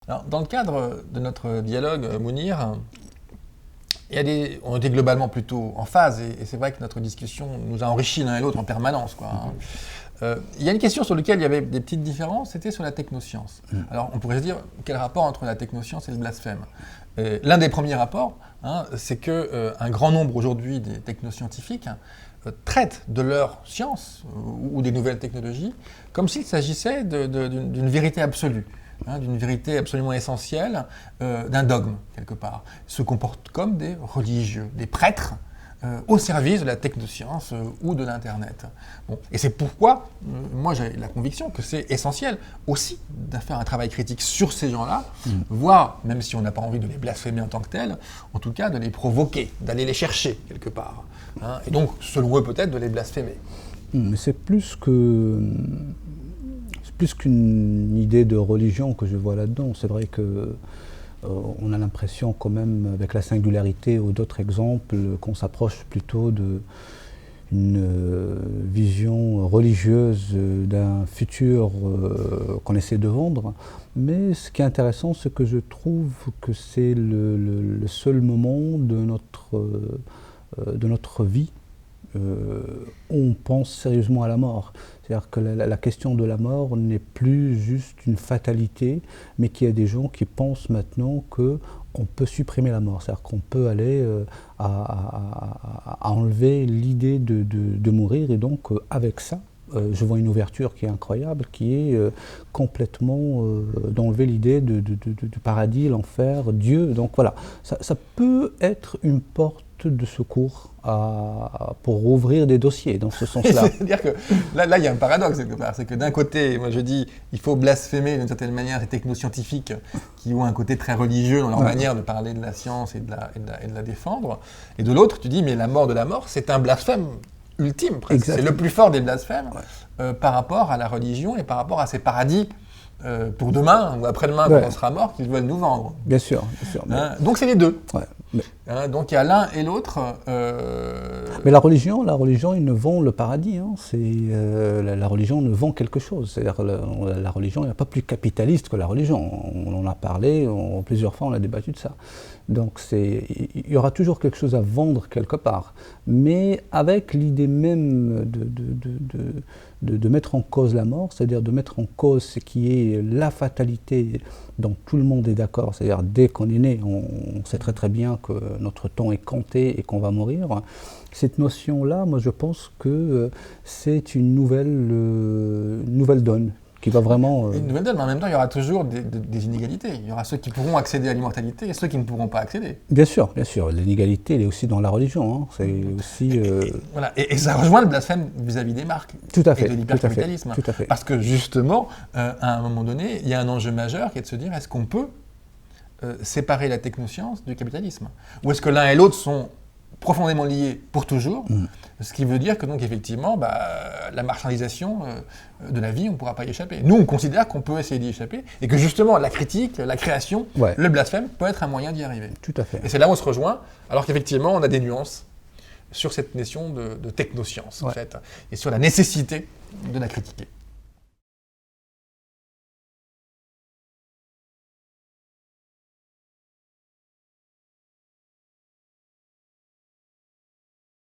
Alors, dans le cadre de notre dialogue, Mounir, on était globalement plutôt en phase, et c'est vrai que notre discussion nous a enrichis l'un et l'autre en permanence, quoi, hein. Il y a une question sur laquelle il y avait des petites différences, c'était sur la technoscience. Alors, on pourrait se dire, quel rapport entre la technoscience et le blasphème? L'un des premiers rapports, hein, c'est qu'un grand nombre aujourd'hui des technoscientifiques traitent de leur science ou des nouvelles technologies comme s'il s'agissait d'une vérité absolue, hein, d'une vérité absolument essentielle, d'un dogme, quelque part. Ils se comportent comme des religieux, des prêtres, au service de la technoscience ou de l'Internet. Bon. Et c'est pourquoi, moi j'ai la conviction que c'est essentiel aussi de faire un travail critique sur ces gens-là, voire, même si on n'a pas envie de les blasphémer en tant que tels, en tout cas de les provoquer, d'aller les chercher quelque part. Hein, et donc, selon eux peut-être, de les blasphémer. Mais c'est plus qu'une idée de religion que je vois là-dedans. C'est vrai que on a l'impression quand même, avec la singularité ou d'autres exemples, qu'on s'approche plutôt d'une vision religieuse d'un futur qu'on essaie de vendre. Mais ce qui est intéressant, c'est que je trouve que c'est le seul moment de notre vie où on pense sérieusement à la mort. C'est-à-dire que la question de la mort n'est plus juste une fatalité, mais qu'il y a des gens qui pensent maintenant qu'on peut supprimer la mort. C'est-à-dire qu'on peut aller à enlever l'idée de mourir, et donc avec ça, je vois une ouverture qui est incroyable, qui est complètement d'enlever l'idée du paradis, l'enfer, Dieu. Donc voilà, ça peut être une porte de secours pour rouvrir des dossiers dans ce sens-là. C'est-à-dire que là, il y a un paradoxe quelque part. C'est que d'un côté, moi je dis, il faut blasphémer d'une certaine manière les technoscientifiques qui ont un côté très religieux dans leur manière de parler de la science et de la défendre. Et de l'autre, tu dis, mais la mort de la mort, c'est un blasphème ultime, presque. C'est le plus fort des blasphèmes par rapport à la religion et par rapport à ces paradis pour demain ou après-demain quand on sera mort qu'ils veulent nous vendre. Bien sûr, bien sûr. Hein, donc c'est les deux. Mais... Hein, donc il y a l'un et l'autre. Mais la religion, ils ne vend le paradis. Hein. La religion ne vend quelque chose. C'est-à-dire la religion, il n'y a pas plus capitaliste que la religion. On en a parlé, plusieurs fois on a débattu de ça. Donc il y aura toujours quelque chose à vendre quelque part. Mais avec l'idée même de mettre en cause la mort, c'est-à-dire de mettre en cause ce qui est la fatalité dont tout le monde est d'accord, c'est-à-dire dès qu'on est né, on sait très très bien que notre temps est compté et qu'on va mourir. Cette notion-là, moi je pense que c'est une nouvelle donne qui va vraiment... Une nouvelle donne, mais en même temps il y aura toujours des inégalités. Il y aura ceux qui pourront accéder à l'immortalité et ceux qui ne pourront pas accéder. Bien sûr. L'inégalité, elle est aussi dans la religion. Hein. C'est aussi... Voilà. Et ça rejoint le blasphème vis-à-vis des marques tout à fait, et de l'hypercapitalisme. Tout à fait. Parce que justement, à un moment donné, il y a un enjeu majeur qui est de se dire, est-ce qu'on peut séparer la technoscience du capitalisme? Ou est-ce que l'un et l'autre sont profondément liés pour toujours, ce qui veut dire que donc effectivement, la marchandisation de la vie, on ne pourra pas y échapper. Nous, on considère qu'on peut essayer d'y échapper et que justement la critique, la création, le blasphème peut être un moyen d'y arriver. Tout à fait. Et c'est là où on se rejoint, alors qu'effectivement, on a des nuances sur cette notion de technoscience, en fait, et sur la nécessité de la critiquer.